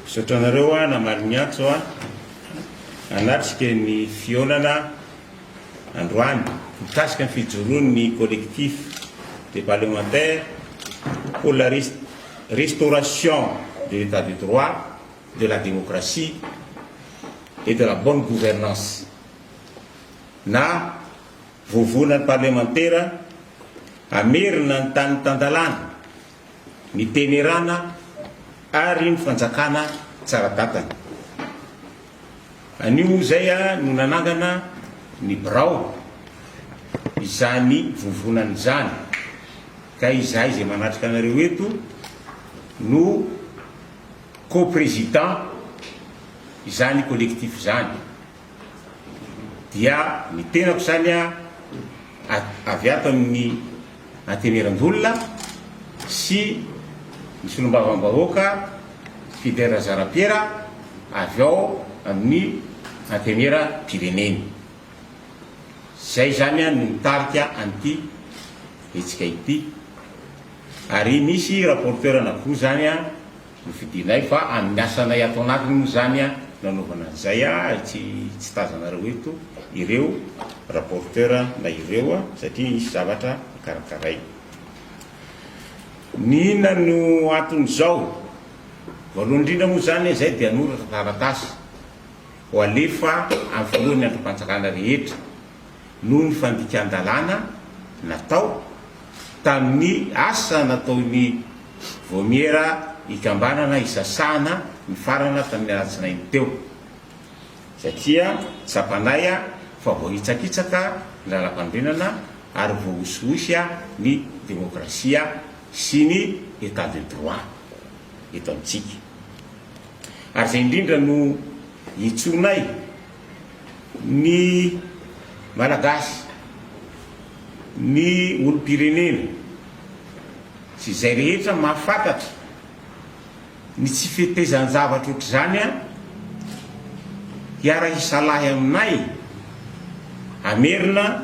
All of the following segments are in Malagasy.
Sotranareo namariniatso anatrika ny fionana androany mikasika ny fijoroan'ny collectif des parlementaires pour la restauration de l'état de droit, de la démocratie et de la bonne gouvernance. Na vovonan'ny parlementaire amerina ny tany tandalana, ny tenerana ary ny fanjakana tsara datana. Anio zay no nanangana ny birao izany vovonana izany, ka izahay zay manatrika anareo eto no co-président izany collectif zany. Dia ny tenako zany avy ato amin'ny anteneran-dolona sy ny solombavam-bahoaka Fidèle Zarapiera avy ao amin'ny antenera-pireneny. Zay zany no mitarika an'ity hetsika ity, ary misy rapporteur anankiroa zany no fidinay fa amin'ny asanay ato anatiny moa zany nanaovana an'izay tsy tazanareo eto ireo rapporteur na ireo satria misy zavatra karakaray. Nina no aton'izao voalohany indrindra moa zany zay dia anoratra taratasy ho alefa amin'ny voalohany androm-panjakana rehetra noho ny fandikan-dalàna natao tamin'ny asa nataon'ny vomiera ikambanana isasana ny farana tamin'ny alatsinainy teo, satria tsapanay fa voahitsakitsaka ny lalam-pandrenana ary voahosihosy ny demokrasia sy ny état de droit eto amintsika. Ary zay indrindra no hitsonay ny malagasy, ny olom-pirenena sy zay rehetra mahafantatra ny tsy fetezany zavatra ohatr' zany hiara hisalahy aminay amerina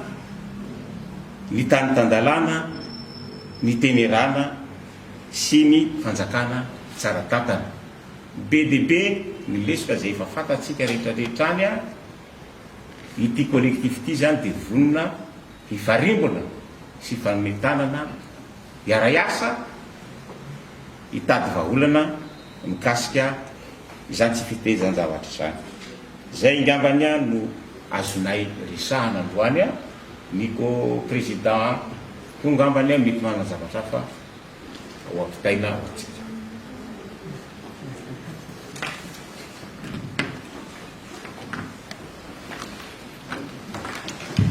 ny tany tandalana, ny tenerana sy ny fanjakana tsara tatana. Be de be ny lesoka zay efa fantatsika rehetrarehetrany ity collectif ity zany de vonona hifarimbona sy fanometanana hiara-iasa hitady vahaolana mikasika izany tsy fitezany zavatra zany. Zay ingambany no azonay resahana androany ny co-président ko ngambany mety manana zavatra hafa ho ampitaina atsika.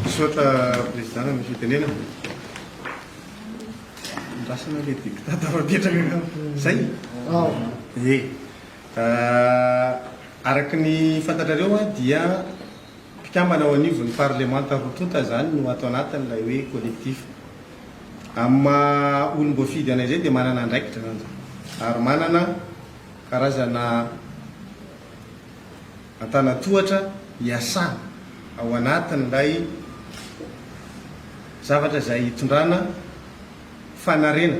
Misaotra président misy tenena ndrasana le diputata fapetraka zay araky ny fantatrareo dia mpikambana ao anivon'ny parlemanta rotonta zany no atao anatin'ilay hoe collectif. Amma olom-boafidy anay zay dia manana andraikitra ary manana karazana antanatohatra hiasana ao anatin'ilay zavatra zay hitondrana fanarena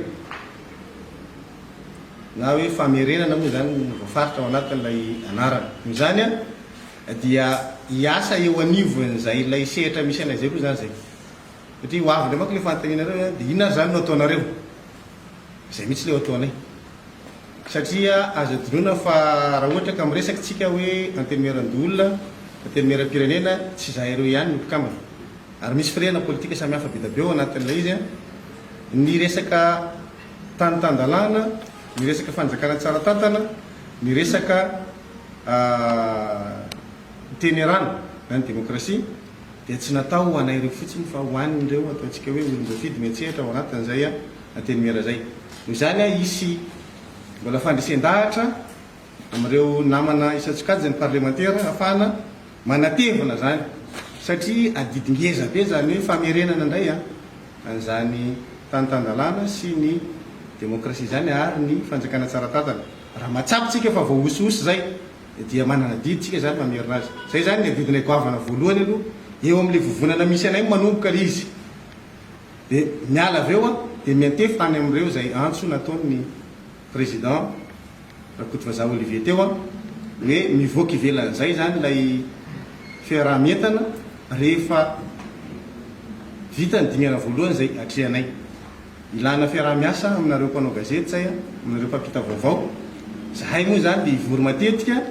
na hoe famerenana moa zany voafaritra ao anatin'ilay anarana. Izany dia hiasa eo anivon'izay ilay sehatra misy anay zay koa zany zay, satria ho avy mako le fantanenareo dia inona zany no ataonareo zay mihitsy le ataonay, satria azo adinoina fa raha ohatra ka miresaky tsika hoe anteneran-dolona, anteneram-pirenena tsy zahay ireo ihany no mpikambana, ary misy firena politika samihafa be dabe ao anatin'ilay izy ny resaka tany tandalana, ny resaka fanjakana tsara tatana, ny resaka tenerana na ny demokrasia dia tsy natao ho anay ireo fotsiny fa ho an'ireo ataontsika hoe olom-boafidy miantsehatra ao anatin'izay antenimera zay. Noho izany isy mbola fandresen-dahatra amin'ireo namana isatsokajy ny parlementaire ahafahana manatevana zany, satria adidingeza be zany hoe famerenana indray an'izany tany tandalana sy ny demokrasia zany ary ny fanjakana tsara tatana. Raha matsapitsika fa voahosihosy zay dia manana diditsika zany mamerina azy. Zay zany ny adidinay goavana voalohany aloha eo amin'le vovonana misy anay manomboka le izy, dia miala avy eo dia miantefy tany amin'ireo zay antso nataon'ny président raha kotovazaha Olivier teo a hoe mivoaka ivelan'izay zany lay fiaraha-mientana rehefa vita ny dingana voalohany zay atrehanay ilana fiaraha-miasa aminareo mpanao gazety zay a aminareo mpampita vaovao zahay moa zany de ivory matetika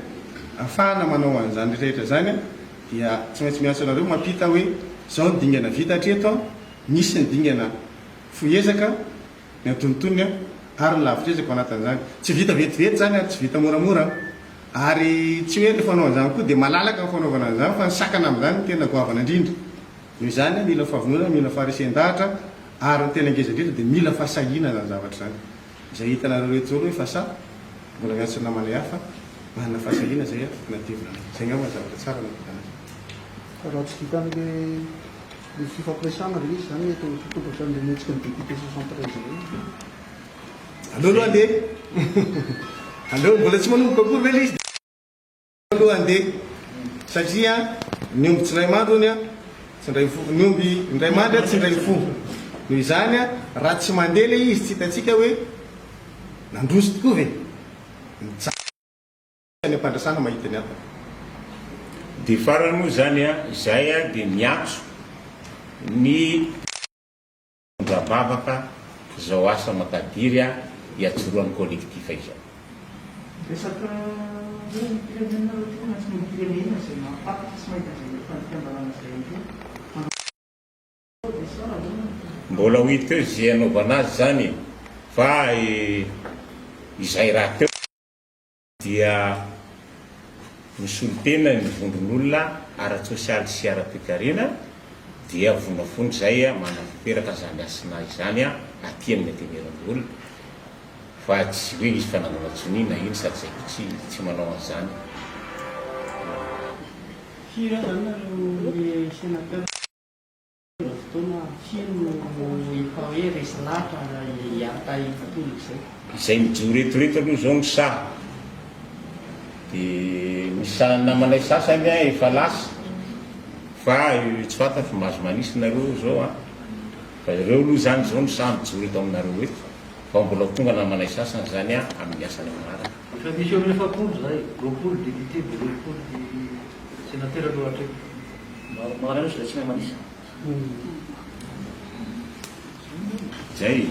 ahafahana manao an'izany rehetra zany a dia tsy maintsy miasa anareo mampita hoe zao ny dingana vita hatreto a misy ny dingana foezaka ny antonontonony a ary ny lavitra ezaka anatin'izany tsy vita vetivety zany ary tsy vita moramora ary tsy hoe le fanao an'izany koa de malalaka ny fanaovana an'izany fa ny sakana amin'izany ny tena goavana indrindra noho izany mila fahavonona mila faharisendahatra ary ny tena ngeza indrindra de mila fahasahiana zany zavatra zany izay hitanareo rehetra zao hoe fa sa mbola miasa ny namana hafa manana fahasahiana zay natevina zay ngamba zavatra tsara navitanay raha tsy vitany le fifampiresana re izy zany totombatra nrenetsika ny député 73 aleo aloha andeha aleo mbola tsy manomboka akory ve le izy aloha andeha satria niomby tsy ndray mandro ony a tsy ndray fo niomby indray mandry a tsy ndray fo noho izany a raha tsy mandeha le izy tsy hitatsika hoe nandroso tokoa ve ny ampandrasana mahita ny ata de farany moa zany a zay a de miatso ny ndra-bavaka zao asa makadiry a hiatsoroan'ny kolektifa izao resaka hoe pirenena tena tsy ny pirenena zay mahafatatra sy mahita zay fanikambarana zay mbola ho hita teo zay anaovana azy zany fa izay raha teo dia misolo tena ny vondron'olona ara-tsosialy sy ara-toekarena dia vonafony zay a manamperaka zany asina izany a aty amin'ny ateneran'olona fa tsy hoe izy fananana tsonina iny sady zay tsy manao an'izany firy zany nareo sénateur fotoana fino efa hoe resy lahatra hiarita tontolo zay izay mijo retoreto aloha zao ny saha de misy namanay sasany a efa lasa fa tsy fanta fa mahazo manisy nareo zao a fa ireo aloha zany zao ny saha mijo reto aminareo eto fa mbola tonga namanay sasany zany a amin'ny asany manaraka fa misy eo amin'ny efapolo zay roapolo député de roapolo de sénateur loatra magnano sy da tsy mahay manisa zay